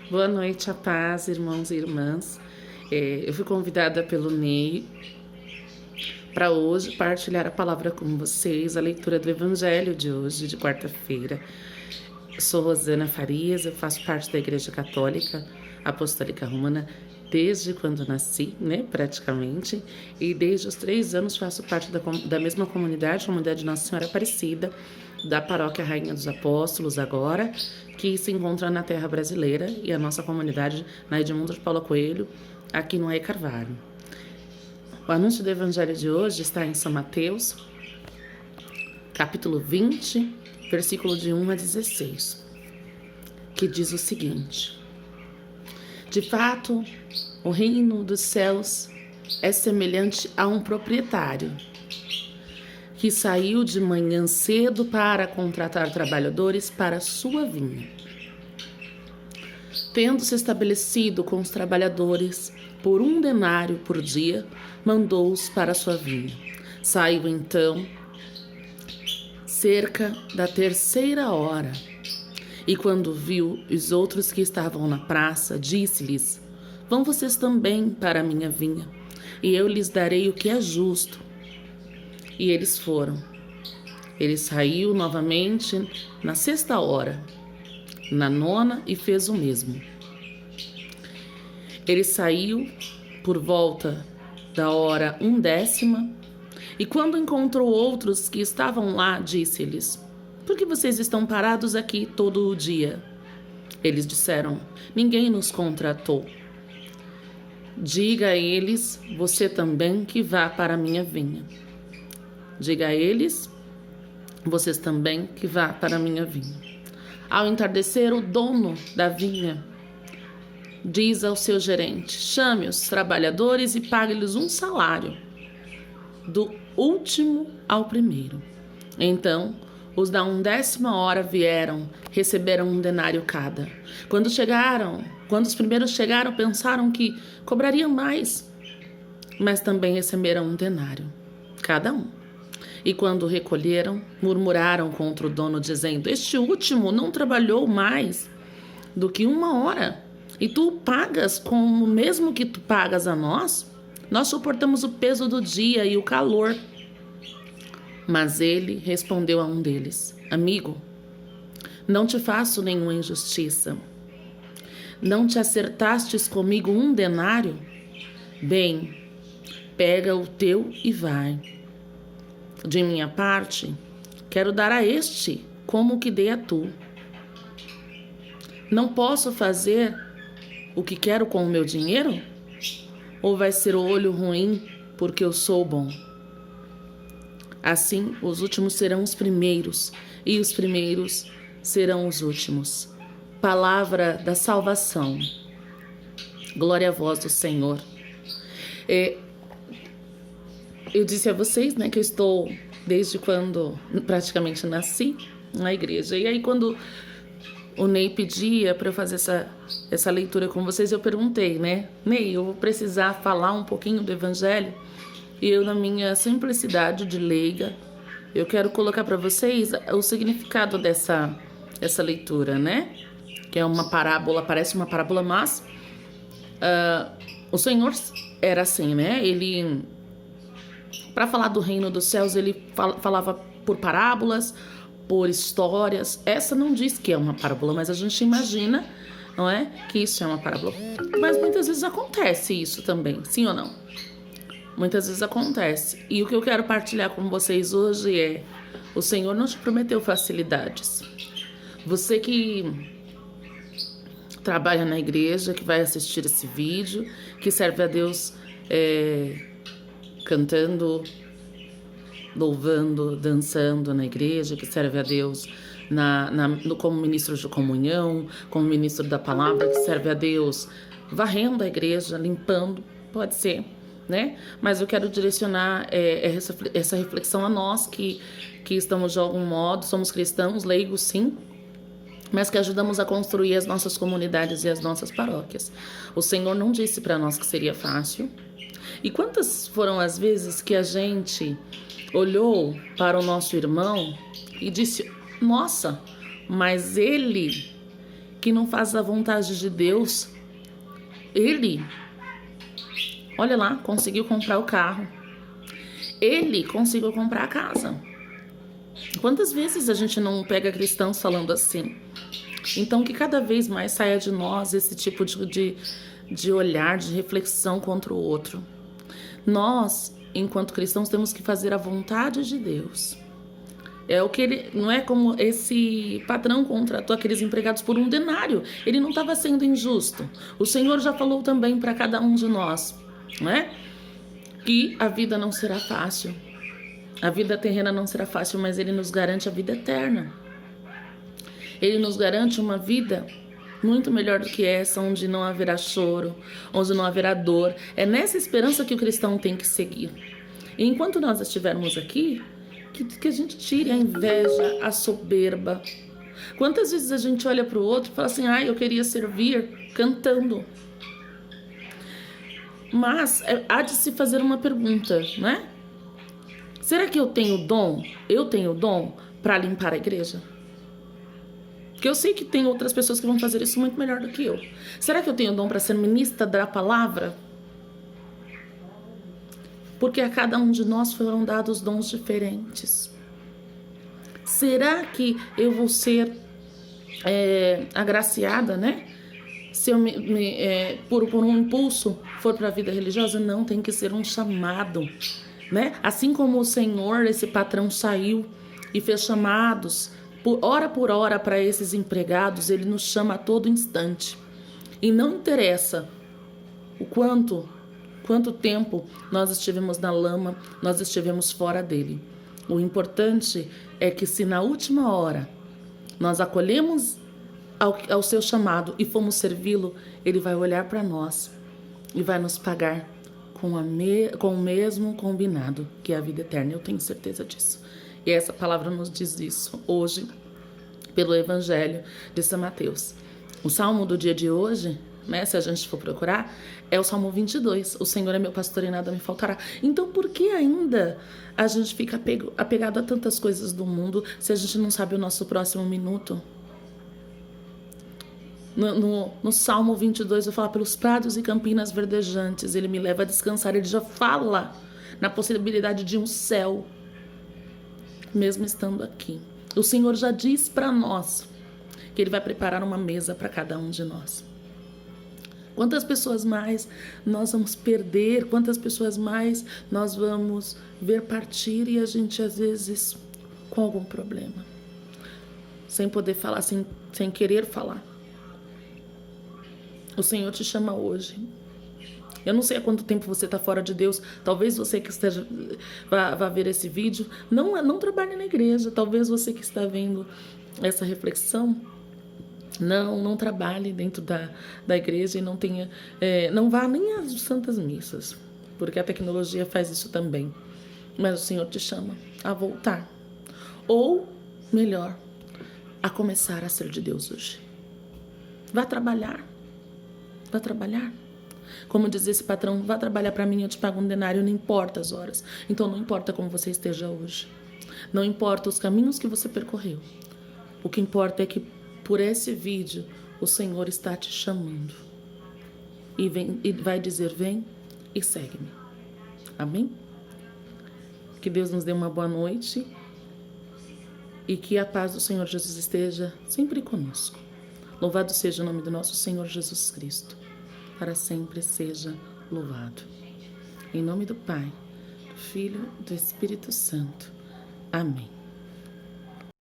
Boa noite, a paz, irmãos e irmãs. Eu fui convidada pelo Ney para hoje partilhar a palavra com vocês, a leitura do Evangelho de hoje, de quarta-feira. Sou Rosana Farias, eu faço parte da Igreja Católica Apostólica Romana desde quando nasci, praticamente, e desde os 3 anos faço parte da mesma comunidade Nossa Senhora Aparecida, da Paróquia Rainha dos Apóstolos agora, que se encontra na terra brasileira, e a nossa comunidade na Edmundo de Paula Coelho, aqui no Aie Carvalho. O anúncio do Evangelho de hoje está em São Mateus, capítulo 20, versículo de 1 a 16, que diz o seguinte: De fato, o reino dos céus é semelhante a um proprietário que saiu de manhã cedo para contratar trabalhadores para sua vinha. Tendo se estabelecido com os trabalhadores por 1 denário por dia, mandou-os para sua vinha. Saiu então cerca da 3ª hora, e quando viu os outros que estavam na praça, disse-lhes: Vão vocês também para a minha vinha, e eu lhes darei o que é justo. E eles foram. Ele saiu novamente na 6ª hora, na 9ª, e fez o mesmo. Ele saiu por volta da hora 1/10, e quando encontrou outros que estavam lá, disse-lhes: Por que vocês estão parados aqui todo o dia? Eles disseram: Ninguém nos contratou. Diga a eles, você também, que vá para a minha vinha. Diga a eles, vocês também, que vá para a minha vinha. Ao entardecer, o dono da vinha diz ao seu gerente: Chame os trabalhadores e pague-lhes um salário, do último ao primeiro. Então, os da 1/10 hora vieram, receberam 1 denário cada. Quando os primeiros chegaram, pensaram que cobrariam mais, mas também receberam 1 denário cada um. E quando recolheram, murmuraram contra o dono, dizendo: Este último não trabalhou mais do que 1 hora, e tu o pagas com o mesmo que tu pagas a nós? Nós suportamos o peso do dia e o calor. Mas ele respondeu a um deles: Amigo, não te faço nenhuma injustiça. Não te acertastes comigo 1 denário? Bem, pega o teu e vai. De minha parte, quero dar a este como que dei a tu. Não posso fazer o que quero com o meu dinheiro? Ou vai ser olho ruim porque eu sou bom? Assim, os últimos serão os primeiros, e os primeiros serão os últimos. Palavra da salvação. Glória a vós, do Senhor. Eu disse a vocês, que eu estou desde quando praticamente nasci na igreja. E aí, quando o Ney pedia para eu fazer essa leitura com vocês, eu perguntei, Ney, eu vou precisar falar um pouquinho do Evangelho. E eu, na minha simplicidade de leiga, eu quero colocar para vocês o significado dessa leitura, Que é uma parábola, parece uma parábola, mas o Senhor era assim, Ele, para falar do reino dos céus, ele falava por parábolas, por histórias. Essa não diz que é uma parábola, mas a gente imagina, não é, que isso é uma parábola. Mas muitas vezes acontece isso também, sim ou não? Muitas vezes acontece. E o que eu quero partilhar com vocês hoje é: o Senhor não te prometeu facilidades. Você que trabalha na igreja, que vai assistir esse vídeo, que serve a Deus cantando, louvando, dançando na igreja, que serve a Deus como ministro de comunhão, como ministro da palavra, que serve a Deus varrendo a igreja, limpando, pode ser, Mas eu quero direcionar essa reflexão a nós que estamos de algum modo, somos cristãos, leigos sim, mas que ajudamos a construir as nossas comunidades e as nossas paróquias. O Senhor não disse para nós que seria fácil. E quantas foram as vezes que a gente olhou para o nosso irmão e disse: Nossa, mas ele que não faz a vontade de Deus, ele, olha lá, conseguiu comprar o carro. Ele conseguiu comprar a casa. Quantas vezes a gente não pega cristãos falando assim? Então, que cada vez mais saia de nós esse tipo de olhar, de reflexão contra o outro. Nós, enquanto cristãos, temos que fazer a vontade de Deus. É o que ele, não é como esse patrão contratou aqueles empregados por 1 denário. Ele não estava sendo injusto. O Senhor já falou também para cada um de nós, não é? Que a vida não será fácil. A vida terrena não será fácil, mas Ele nos garante a vida eterna. Ele nos garante uma vida muito melhor do que essa, onde não haverá choro, onde não haverá dor. É nessa esperança que o cristão tem que seguir. E enquanto nós estivermos aqui, que a gente tire a inveja, a soberba. Quantas vezes a gente olha para o outro e fala assim, eu queria servir cantando. Mas há de se fazer uma pergunta, né? Será que eu tenho dom? Eu tenho dom para limpar a igreja? Porque eu sei que tem outras pessoas que vão fazer isso muito melhor do que eu. Será que eu tenho dom para ser ministra da palavra? Porque a cada um de nós foram dados dons diferentes. Será que eu vou ser agraciada, né? Se eu por um impulso for para a vida religiosa? Não, tem que ser um chamado, né? Assim como o Senhor, esse patrão, saiu e fez chamados por hora para esses empregados, Ele nos chama a todo instante. E não interessa o quanto tempo nós estivemos na lama, nós estivemos fora dele. O importante é que se na última hora nós acolhemos ao seu chamado e fomos servi-lo, Ele vai olhar para nós e vai nos pagar com o mesmo combinado, que é a vida eterna. Eu tenho certeza disso. E essa palavra nos diz isso hoje, pelo Evangelho de São Mateus. O salmo do dia de hoje, né, se a gente for procurar, é o Salmo 22. O Senhor é meu pastor e nada me faltará. Então, por que ainda a gente fica apegado a tantas coisas do mundo se a gente não sabe o nosso próximo minuto? No Salmo 22, eu falo, pelos prados e campinas verdejantes, Ele me leva a descansar. Ele já fala na possibilidade de um céu, mesmo estando aqui. O Senhor já diz para nós que Ele vai preparar uma mesa para cada um de nós. Quantas pessoas mais nós vamos perder, quantas pessoas mais nós vamos ver partir e a gente às vezes com algum problema, sem poder falar, sem querer falar. O Senhor te chama hoje. Eu não sei há quanto tempo você está fora de Deus. Talvez você que esteja vá ver esse vídeo não trabalhe na igreja. Talvez você que está vendo essa reflexão não trabalhe dentro da igreja e não vá nem às santas missas, porque a tecnologia faz isso também. Mas o Senhor te chama a voltar, ou melhor, a começar a ser de Deus hoje. Vá trabalhar. Como diz esse patrão, vá trabalhar para mim, eu te pago 1 denário, não importa as horas. Então não importa como você esteja hoje, não importa os caminhos que você percorreu. O que importa é que por esse vídeo o Senhor está te chamando e vai dizer, vem e segue-me. Amém? Que Deus nos dê uma boa noite e que a paz do Senhor Jesus esteja sempre conosco. Louvado seja o nome do nosso Senhor Jesus Cristo. Para sempre seja louvado. Em nome do Pai, do Filho e do Espírito Santo. Amém.